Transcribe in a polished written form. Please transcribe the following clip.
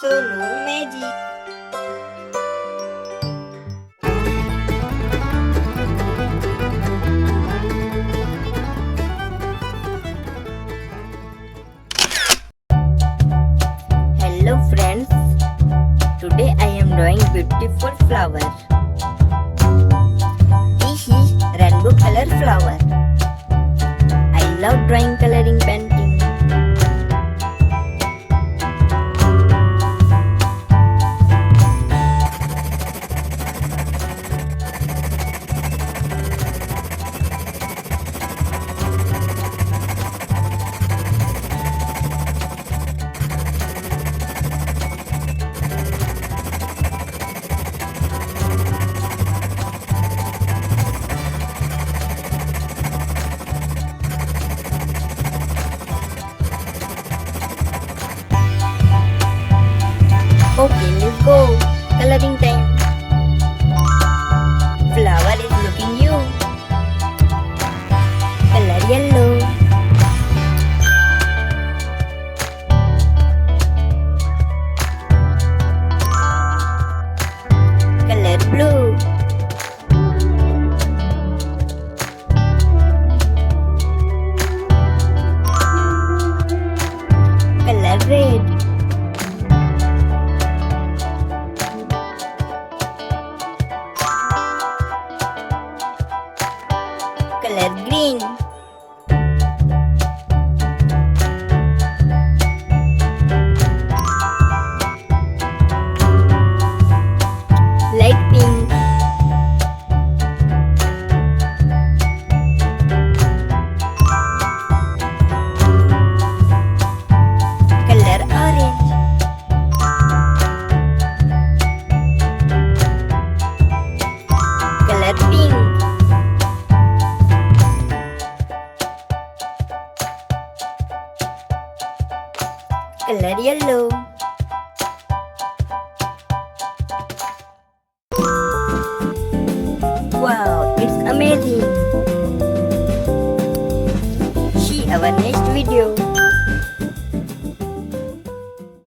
Sonu Magic. Hello friends, today I am drawing beautiful flower. This is rainbow color flower. I love drawing coloring painting. Okay, let's go. Coloring time. Flower is looking you. Color yellow. Color blue. Color red. Color green. Light pink. Color orange. Color pink. Color yellow. Wow, it's amazing. See our next video.